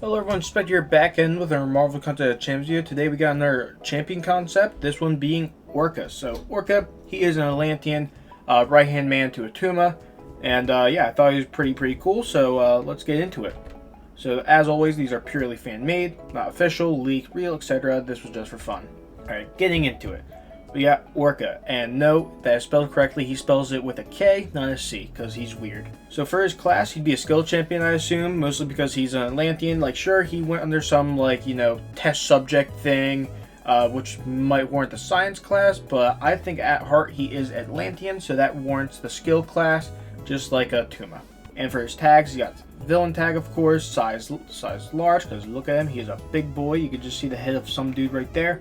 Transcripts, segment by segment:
Hello everyone, Spec here back in with our Marvel Content Champions video. Today we got another champion concept, this one being Orka. So Orka, he is an Atlantean right-hand man to Atuma. And yeah, I thought he was pretty cool, so let's get into it. So as always, these are purely fan-made, not official, leaked, real, etc. This was just for fun. Alright, getting into it. We got Orka, and note that is spelled correctly, he spells it with a K, not a C, because he's weird. So for his class, he'd be a skill champion, I assume, mostly because he's an Atlantean. Like, sure, he went under some, like, you know, test subject thing, which might warrant the science class, but I think at heart he is Atlantean, so that warrants the skill class, just like a Tuma. And for his tags, he got villain tag, of course, size large, because look at him, he is a big boy. You can just see the head of some dude right there.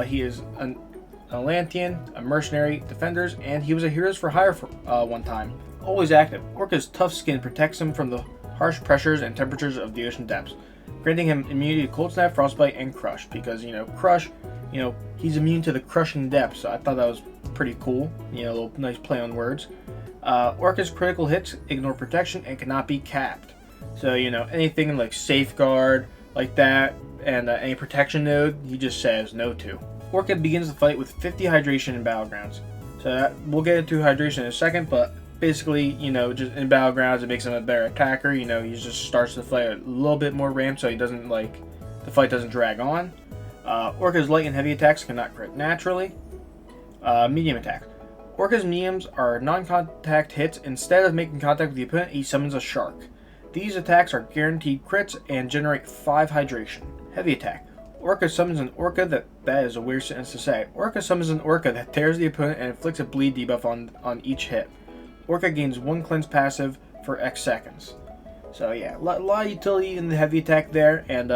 He is an Atlantean, a mercenary, defenders, and he was a Heroes for Hire for one time. Always active. Orka's tough skin protects him from the harsh pressures and temperatures of the ocean depths, granting him immunity to cold snap, frostbite, and crush. Because, you know, crush, you know, he's immune to the crushing depths. So I thought that was pretty cool. You know, a little nice play on words. Orka's critical hits ignore protection and cannot be capped. So, you know, anything like safeguard like that and any protection node, he just says no to. Orka begins the fight with 50 hydration in Battlegrounds. So we'll get into hydration in a second, but basically, you know, just in Battlegrounds, it makes him a better attacker. You know, he just starts the fight a little bit more ramped so he doesn't, like, the fight doesn't drag on. Orka's light and heavy attacks cannot crit naturally. Medium attack. Orka's mediums are non-contact hits. Instead of making contact with the opponent, he summons a shark. These attacks are guaranteed crits and generate 5 hydration. Heavy attack. Orka summons an Orka that is a weird sentence to say. Orka summons an Orka that tears the opponent and inflicts a bleed debuff on each hit. Orka gains 1 cleanse passive for X seconds. So yeah, a lot of utility in the heavy attack there, and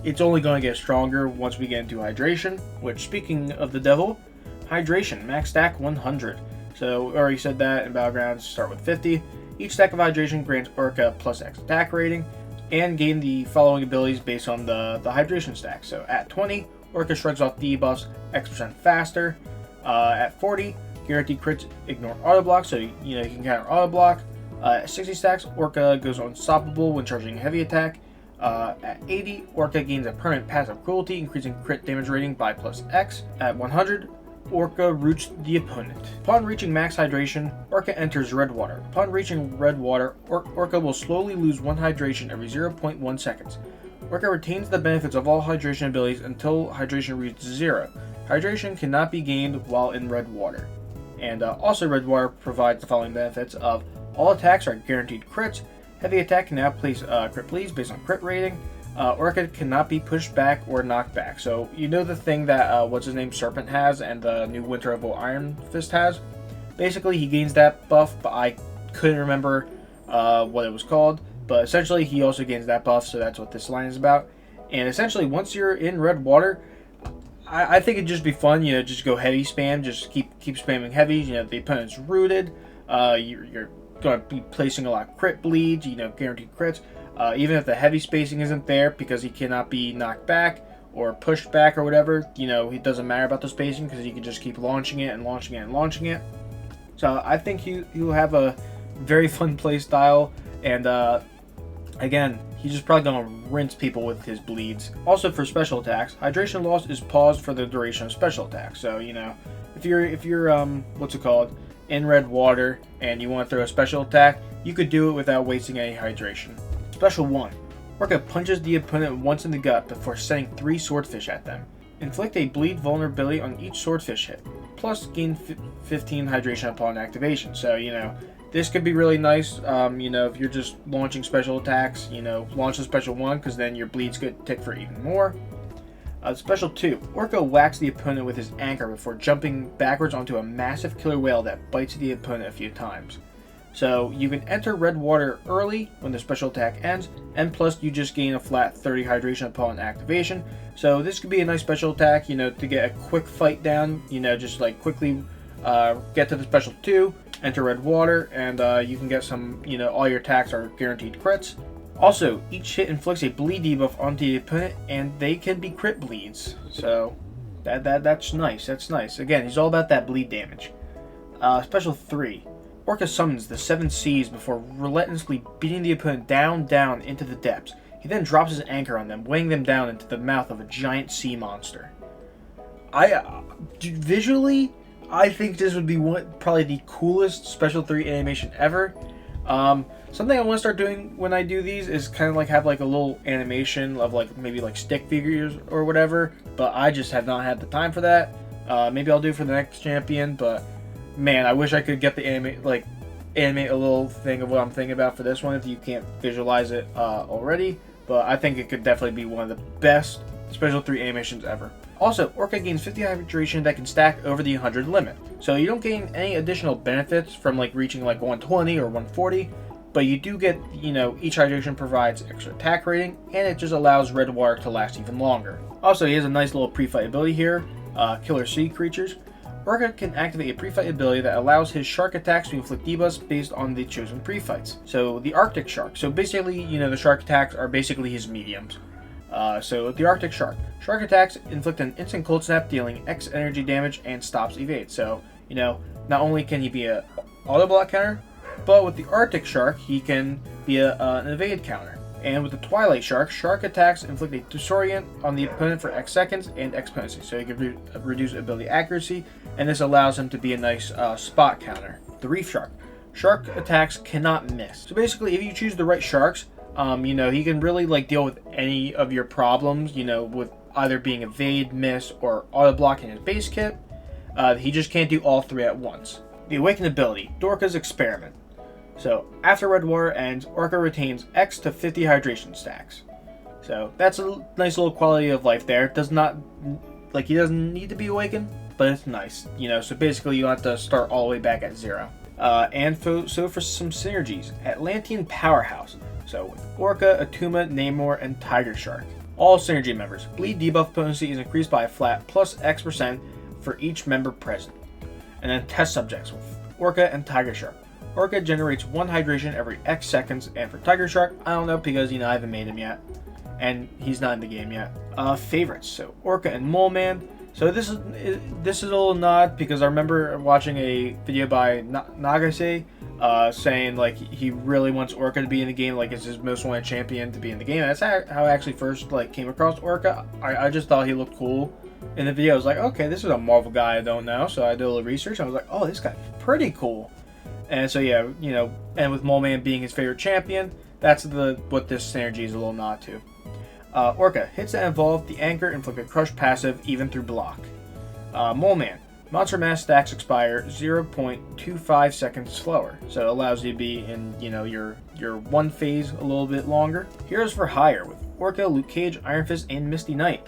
it's only going to get stronger once we get into hydration, which, speaking of the devil, hydration, max stack 100. So already said that in Battlegrounds, start with 50. Each stack of hydration grants Orka plus X attack rating, and gain the following abilities based on the hydration stack. So at 20, Orka shrugs off debuffs X% faster. At 40, guaranteed crits ignore auto block, so you know you can counter auto block. At 60 stacks, Orka goes unstoppable when charging heavy attack. At 80, Orka gains a permanent passive cruelty, increasing crit damage rating by plus X. At 100, Orka roots the opponent. Upon reaching max hydration, Orka enters red water. Upon reaching red water, Orka will slowly lose 1 hydration every 0.1 seconds. Orka retains the benefits of all hydration abilities until hydration reaches 0. Hydration cannot be gained while in red water. And also red water provides the following benefits of all attacks are guaranteed crits. Heavy attack can now place crit bleeds based on crit rating. Orka cannot be pushed back or knocked back. So you know the thing that what's his name Serpent has and the new Winter Oval Iron Fist has. Basically, he gains that buff, but I couldn't remember what it was called. But essentially, he also gains that buff, so that's what this line is about. And essentially, once you're in red water, I think it'd just be fun. You know, just go heavy spam, just keep spamming heavy. You know, the opponent's rooted. You're going to be placing a lot of crit bleeds. You know, guaranteed crits. Even if the heavy spacing isn't there because he cannot be knocked back or pushed back or whatever, you know, it doesn't matter about the spacing because he can just keep launching it and launching it and launching it. So I think he'll have a very fun play style, and again, he's just probably going to rinse people with his bleeds. Also for special attacks, hydration loss is paused for the duration of special attacks. So, you know, if you're what's it called, in red water and you want to throw a special attack, you could do it without wasting any hydration. Special 1. Orka punches the opponent once in the gut before sending 3 swordfish at them. Inflict a bleed vulnerability on each swordfish hit. Plus gain 15 hydration upon activation. So, you know, this could be really nice, you know, if you're just launching special attacks, you know, launch a special 1 because then your bleeds could tick for even more. Special 2. Orka whacks the opponent with his anchor before jumping backwards onto a massive killer whale that bites the opponent a few times. So you can enter red water early when the special attack ends, and plus you just gain a flat 30 hydration upon activation. So this could be a nice special attack, you know, to get a quick fight down, you know, just like quickly get to the special 2, enter red water, and you can get some, you know, all your attacks are guaranteed crits. Also, each hit inflicts a bleed debuff onto the opponent, and they can be crit bleeds. So that's nice, that's nice. Again, he's all about that bleed damage. Special 3. Orka summons the 7 seas before relentlessly beating the opponent down into the depths. He then drops his anchor on them, weighing them down into the mouth of a giant sea monster. Visually, I think this would be probably the coolest Special 3 animation ever. Something I want to start doing when I do these is kind of like have like a little animation of like maybe like stick figures or whatever, but I just have not had the time for that. Maybe I'll do it for the next champion, but man, I wish I could get the animate a little thing of what I'm thinking about for this one if you can't visualize it already. But I think it could definitely be one of the best Special 3 animations ever. Also, Orka gains 50 hydration that can stack over the 100 limit. So you don't gain any additional benefits from like reaching like 120 or 140, but you do get, each hydration provides extra attack rating, and it just allows red water to last even longer. Also, he has a nice little pre-fight ability here, Killer Sea Creatures. Orka can activate a pre-fight ability that allows his shark attacks to inflict debuffs based on the chosen pre-fights. So the Arctic Shark. So basically, the shark attacks are basically his mediums. So the Arctic Shark. Shark attacks inflict an instant cold snap, dealing X energy damage and stops evade. So, not only can he be a auto block counter, but with the Arctic Shark, he can be an evade counter. And with the Twilight Shark, shark attacks inflict a disorient on the opponent for X seconds and X potency. So he can reduce ability accuracy, and this allows him to be a nice spot counter. The Reef Shark. Shark attacks cannot miss. So basically, if you choose the right sharks, he can really like deal with any of your problems, with either being evade, miss, or auto block in his base kit. He just can't do all three at once. The Awakened ability, Orka's Experiment. So after red water ends, Orka retains X to 50 hydration stacks. So that's a nice little quality of life there. It does not, he doesn't need to be awakened, but it's nice, So basically you don't have to start all the way back at 0. So for some synergies, Atlantean Powerhouse. So with Orka, Atuma, Namor, and Tiger Shark. All synergy members. Bleed debuff potency is increased by a flat plus X% for each member present. And then test subjects with Orka and Tiger Shark. Orka generates 1 hydration every X seconds, and for Tiger Shark, I don't know because, I haven't made him yet. And he's not in the game yet. Favorites. So Orka and Mole Man. So this is a little nod because I remember watching a video by Nagase saying like he really wants Orka to be in the game, like it's his most wanted champion to be in the game. And that's how I actually first came across Orka. I just thought he looked cool in the video. I was like, okay, this is a Marvel guy I don't know. So I did a little research. I was like, oh, this guy's pretty cool. And so yeah, and with Mole Man being his favorite champion, that's what this synergy is a little nod to. Orka, hits that involve the anchor inflict a crush passive even through block. Mole Man, monster mass stacks expire 0.25 seconds slower, so it allows you to be in your one phase a little bit longer. Heroes for Hire with Orka, Luke Cage, Iron Fist, and Misty Knight.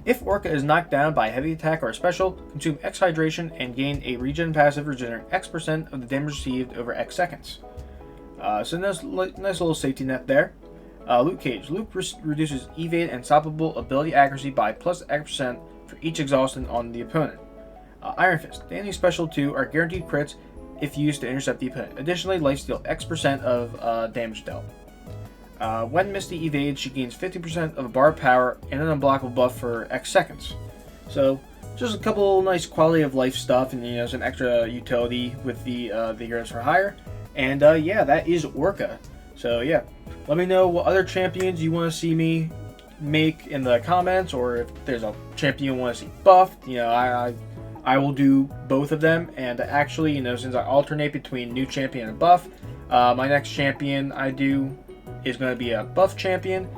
If Orka is knocked down by a heavy attack or a special, consume X hydration and gain a regen passive regenerating X% of the damage received over X seconds. So nice little safety net there. Luke Cage. Luke reduces evade and stoppable ability accuracy by plus X% for each exhaustion on the opponent. Iron Fist. Danny's special 2 are guaranteed crits if used to intercept the opponent. Additionally, lifesteal X% of damage dealt. When Misty evades, she gains 50% of a bar of power and an unblockable buff for X seconds. So, just a couple nice quality of life stuff and some extra utility with the Heroes for Hire. And yeah, that is Orka. So yeah, let me know what other champions you want to see me make in the comments, or if there's a champion you want to see buffed. I will do both of them. And actually, since I alternate between new champion and buff, my next champion I do is going to be a buff champion.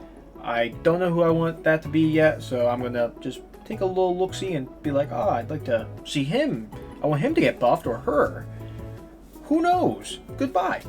I don't know who I want that to be yet, so I'm going to just take a little look-see and be like, oh, I'd like to see him. I want him to get buffed, or her. Who knows? Goodbye.